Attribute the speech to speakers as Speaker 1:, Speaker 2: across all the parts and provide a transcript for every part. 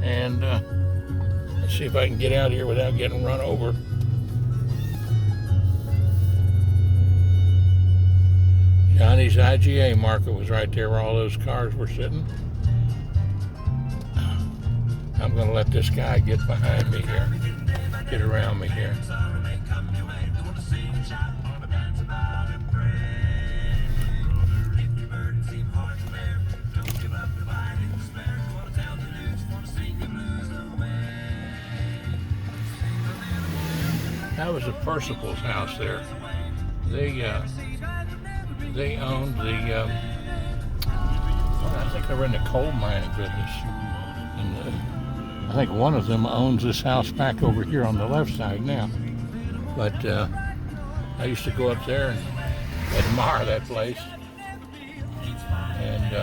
Speaker 1: And let's see if I can get out here without getting run over. Johnny's IGA marker was right there where all those cars were sitting. I'm going to let this guy get behind me here, get around me here. That was the Percival's house there. They owned the, I think they were in the coal mining business. And I think one of them owns this house back over here on the left side now. But I used to go up there and admire that place. And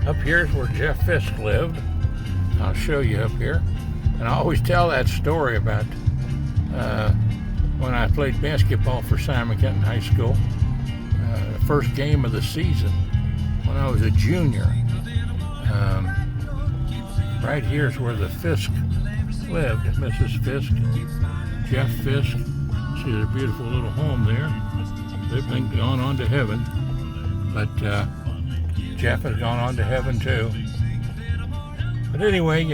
Speaker 1: up here's where Jeff Fisk lived. I'll show you up here. And I always tell that story about when I played basketball for Simon Kenton High School. The first game of the season when I was a junior. Right here's where the Fisk lived, Mrs. Fisk, Jeff Fisk. See their beautiful little home there. They've been gone on to heaven. But Jeff has gone on to heaven too. But anyway,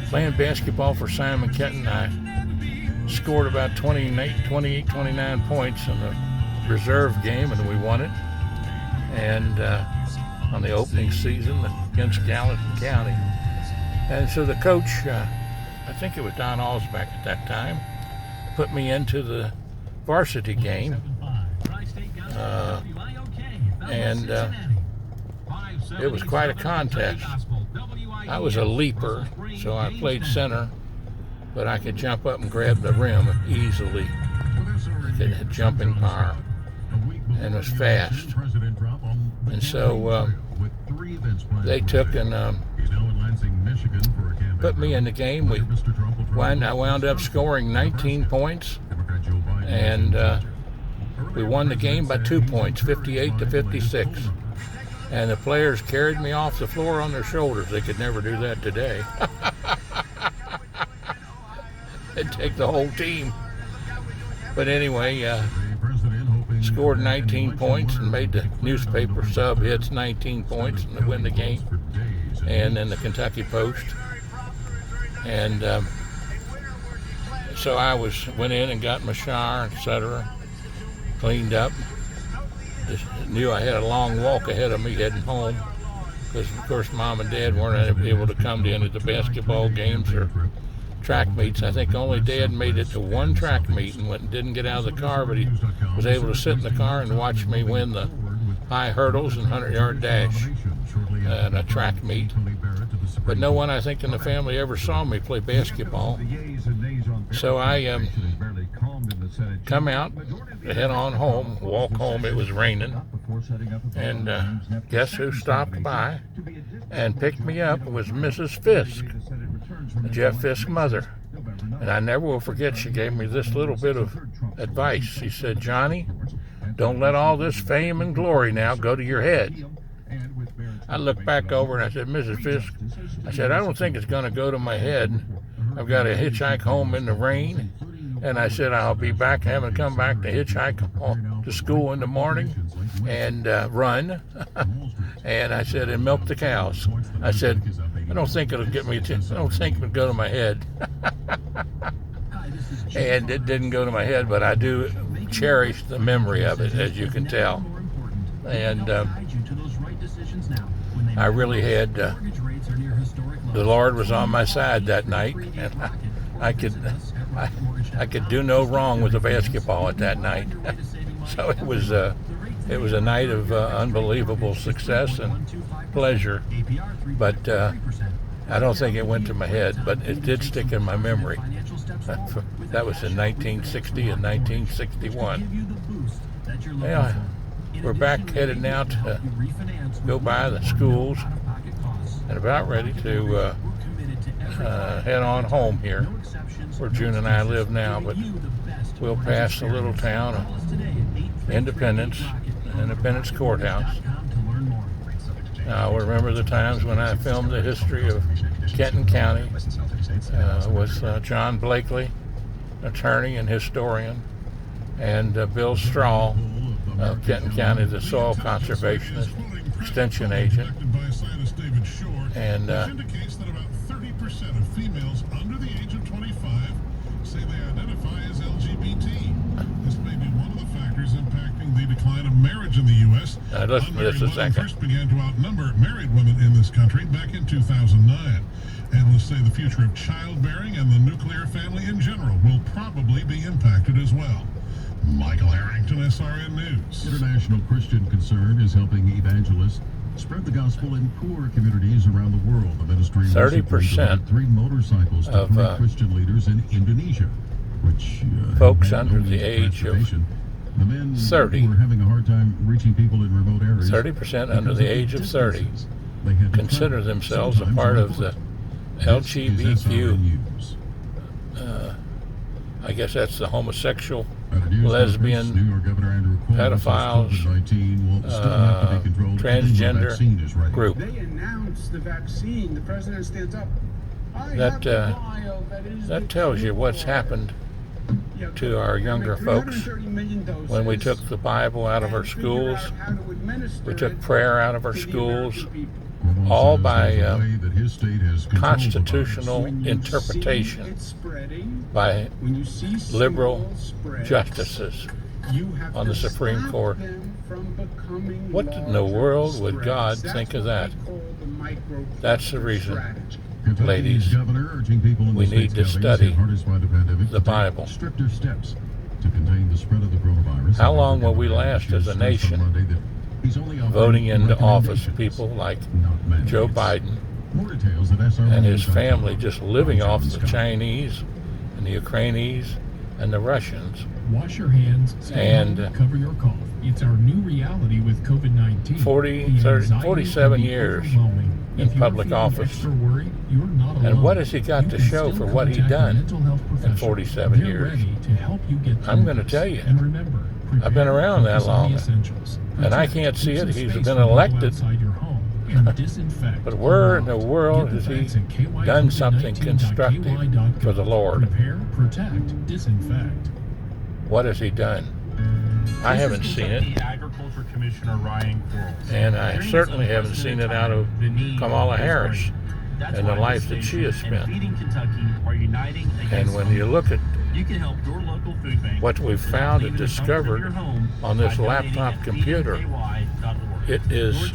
Speaker 1: playing basketball for Simon Kenton, I scored about 28, 29 points in the reserve game, and we won it. And on the opening season against Gallatin County. And so the coach, I think it was Don Alsbeck at that time, put me into the varsity game. And it was quite a contest. I was a leaper, so I played center, but I could jump up and grab the rim easily. It had jumping power and was fast. And so they took and put me in the game. I wound up scoring 19 points, and we won the game by 2 points, 58-56. And the players carried me off the floor on their shoulders. They could never do that today. It'd take the whole team. But anyway, scored 19 points and made the newspaper sub hits 19 points and to win the game. And then the Kentucky Post. And so I went in and got my shower, etc., cleaned up. Just knew I had a long walk ahead of me heading home because, of course, Mom and Dad weren't able to come to any of the basketball games or track meets. I think only Dad made it to one track meet and didn't get out of the car, but he was able to sit in the car and watch me win the high hurdles and 100-yard dash at a track meet. But no one, I think, in the family ever saw me play basketball. So I come out, head on home, walk home. It was raining. And guess who stopped by and picked me up? It was Mrs. Fisk, Jeff Fisk's mother. And I never will forget, she gave me this little bit of advice. She said, "Johnny, don't let all this fame and glory now go to your head." I looked back over and I said, "Mrs. Fisk," I said, "I don't think it's going to go to my head. I've got to hitchhike home in the rain." And I said, "I'll be back, having come back to hitchhike to school in the morning and run." And I said, "and milk the cows." I said, "I don't think it'll get me, I don't think it'll go to my head." And it didn't go to my head, but I do cherish the memory of it, as you can tell. And I really had, the Lord was on my side that night, and I could do no wrong with the basketball at that night. So it was a night of unbelievable success and pleasure. But I don't think it went to my head, but it did stick in my memory. That was in 1960 and 1961. Yeah, we're back headed now to go by the schools and about ready to head on home here, where June and I live now. But we'll pass the little town of Independence Courthouse. I'll remember the times when I filmed the history of Kenton County with John Blakely, attorney and historian, and Bill Strahl of Kenton County, the soil conservationist extension agent. And
Speaker 2: indicates that about 30% of females under the age of 25 say they identify as LGBT. This may be one of the factors impacting the decline of marriage in the U.S.
Speaker 1: Listen to this a second.
Speaker 2: First began to outnumber married women in this country back in 2009. Analysts say the future of childbearing and the nuclear family in general will probably be impacted as well. Michael Harrington, SRN News.
Speaker 3: International Christian Concern is helping evangelists spread the gospel in poor communities around the world. The ministry
Speaker 1: 30%
Speaker 3: 3 motorcycles to
Speaker 1: of
Speaker 3: 3 Christian leaders in Indonesia, which
Speaker 1: folks under the age of
Speaker 3: the men
Speaker 1: 30
Speaker 3: were having a hard time reaching people in remote areas.
Speaker 1: 30% under the age of 30 consider themselves a part of the LGBTQ. I guess that's the homosexual, lesbian, pedophiles, transgender group.
Speaker 4: They announced the vaccine. The president stands up.
Speaker 1: That tells you what's happened to our younger folks when we took the Bible out of our schools. We took prayer out of our schools, all by constitutional interpretation by liberal justices on the Supreme Court. What in the world would God think of that? That's the reason, ladies, we need to study the Bible. How long will we last as a nation voting into office people like Joe Biden and his family just living off the Chinese and the Ukrainians and the Russians?
Speaker 5: Wash your hands, and cover your cough. It's our new reality with COVID-19.
Speaker 1: 47 years in public office. And what has he got to show for what he's done in 47 years? I'm going to tell you. I've been around that long, and I can't see it. He's been elected. But where in the world has he done something constructive for the Lord?
Speaker 5: Protect, disinfect.
Speaker 1: What has he done? I haven't seen it. And I certainly haven't seen it out of Kamala Harris and the life that she has spent. And when you look at what we've found and discovered on this laptop computer, it is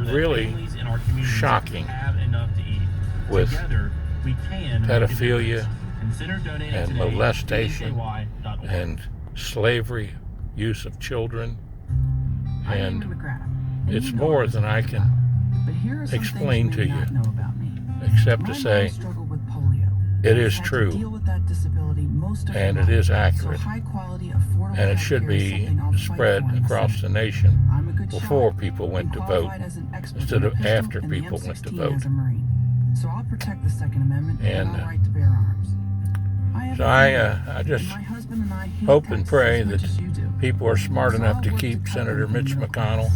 Speaker 1: really shocking with pedophilia and molestation and slavery, use of children, and it's more than I can explain to you, except to say it is true, and it is accurate, and it should be spread across the nation before people went to vote instead of after people went to vote.
Speaker 6: So I'll protect the Second Amendment and our right to bear arms.
Speaker 1: So I just hope and pray that people are smart enough to keep Senator Mitch McConnell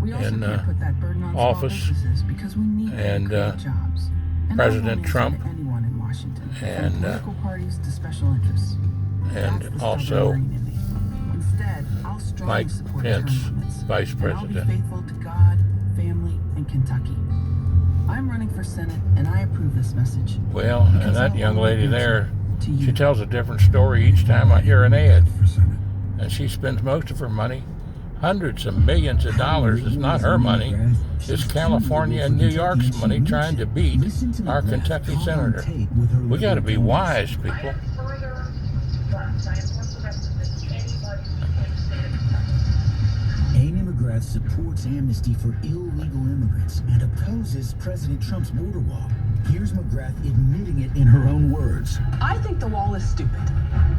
Speaker 1: in office, and President Trump, and also Mike Pence, Vice President.
Speaker 6: I'm running for Senate, and I approve this message.
Speaker 1: Well, and that young lady there, she tells a different story each time I hear an ad. And she spends most of her money, hundreds of millions of dollars. It's not her money. It's California and New York's money trying to beat our Kentucky senator. We got to be wise, people.
Speaker 7: Amy McGrath supports amnesty for illegal immigrants and opposes President Trump's border wall. Here's McGrath admitting it in her own words.
Speaker 8: I think the wall is stupid.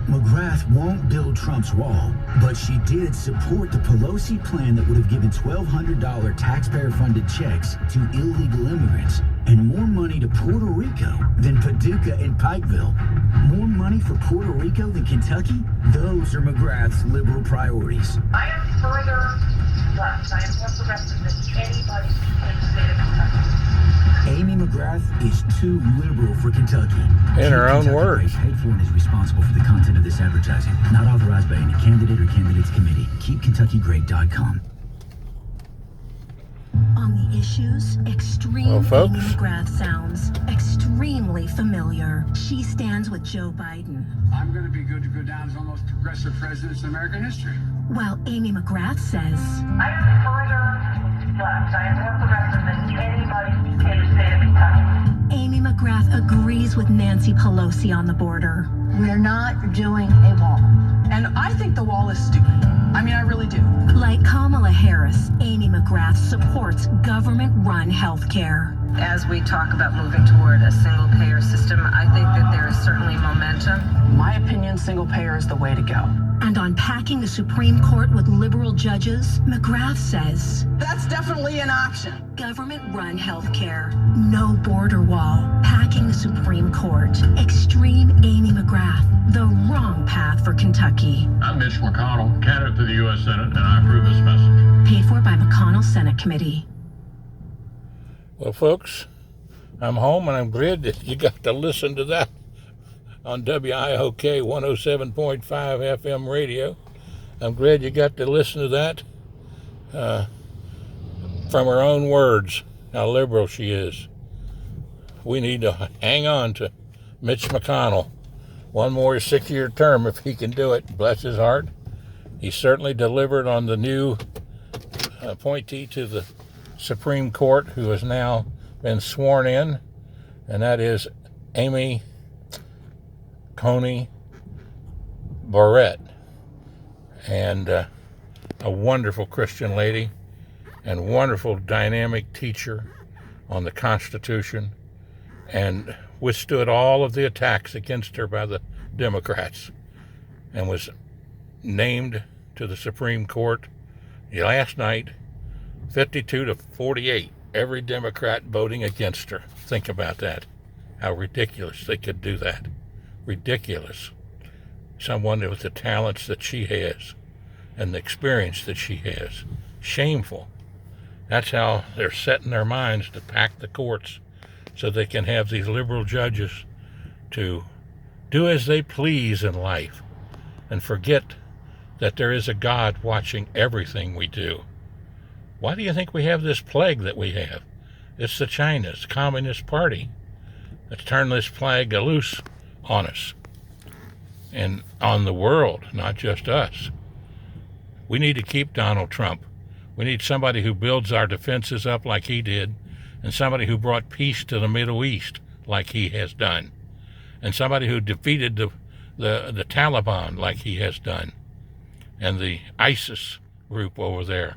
Speaker 7: McGrath won't build Trump's wall, but she did support the Pelosi plan that would have given $1,200 taxpayer-funded checks to illegal immigrants and more money to Puerto Rico than Paducah and Pikeville. More money for Puerto Rico than Kentucky? Those are McGrath's liberal priorities.
Speaker 8: I am further left. I am more progressive than anybody in the state of Kentucky.
Speaker 7: Amy McGrath is too liberal for Kentucky.
Speaker 1: In her own words.
Speaker 7: Paid for and is responsible for the content of this advertising. Not authorized by any candidate or candidates committee. KeepKentuckyGreat.com.
Speaker 9: On the issues, extreme
Speaker 1: Well, folks.
Speaker 9: Amy McGrath sounds extremely familiar. She stands with Joe Biden.
Speaker 4: I'm going to be good to go down as one of the most progressive presidents in American history.
Speaker 9: While Amy McGrath says,
Speaker 8: I am further left. I am more progressive than anybody in the state of Kentucky.
Speaker 9: Amy McGrath agrees with Nancy Pelosi on the border.
Speaker 10: We're not doing a wall. And I think the wall is stupid. I mean, I really do.
Speaker 9: Like Kamala Harris, Amy McGrath supports government-run health care.
Speaker 10: As we talk about moving toward a single-payer system, I think that there is certainly momentum. My opinion, single-payer is the way to go.
Speaker 9: And on packing the Supreme Court with liberal judges, McGrath says,
Speaker 10: That's definitely an option.
Speaker 9: government-run health care, no border wall, packing the Supreme Court, extreme Amy McGrath, the wrong path for Kentucky.
Speaker 3: I'm Mitch McConnell, candidate for the U.S. Senate, and I approve this message.
Speaker 9: Paid for by McConnell Senate Committee.
Speaker 1: Well, folks, I'm home, and I'm glad that you got to listen to that on WIOK 107.5 FM radio. I'm glad you got to listen to that from her own words, how liberal she is. We need to hang on to Mitch McConnell. One more 6-year term if he can do it. Bless his heart. He certainly delivered on the new appointee to the Supreme Court, who has now been sworn in, and that is Amy Coney Barrett, and a wonderful Christian lady and wonderful dynamic teacher on the Constitution, and withstood all of the attacks against her by the Democrats, and was named to the Supreme Court last night, 52-48, every Democrat voting against her. Think about that, how ridiculous they could do that. Ridiculous. Someone with the talents that she has and the experience that she has. Shameful. That's how they're setting their minds to pack the courts, so they can have these liberal judges to do as they please in life and forget that there is a God watching everything we do. Why do you think we have this plague that we have? It's the China's Communist Party that's turned this plague loose on us and on the world, not just us. We need to keep Donald Trump. We need somebody who builds our defenses up like he did, and somebody who brought peace to the Middle East like he has done, and somebody who defeated the Taliban like he has done, and the ISIS group over there.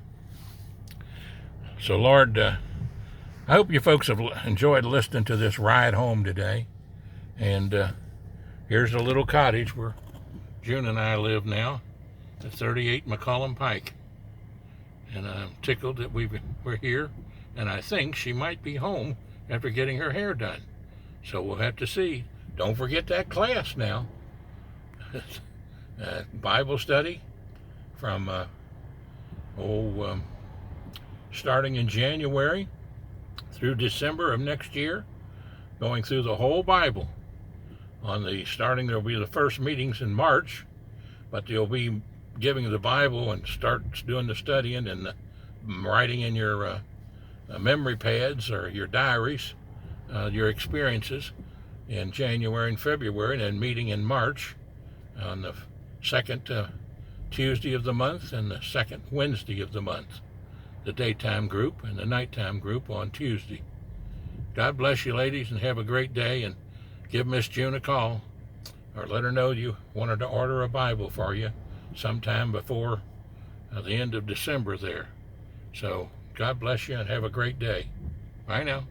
Speaker 1: So, Lord, I hope you folks have enjoyed listening to this ride home today. And here's the little cottage where June and I live now, at 38 McCullum Pike. And I'm tickled that we're here, and I think she might be home after getting her hair done. So we'll have to see. Don't forget that class now. Bible study from starting in January through December of next year, going through the whole Bible. There'll be the first meetings in March, but they'll be giving the Bible and start doing the studying and writing in your memory pads or your diaries, your experiences in January and February, and then meeting in March on the second Tuesday of the month and the second Wednesday of the month. The daytime group and the nighttime group on Tuesday. God bless you, ladies, and have a great day, and give Miss June a call or let her know you wanted to order a Bible for you sometime before the end of December there. So God bless you and have a great day. Bye now.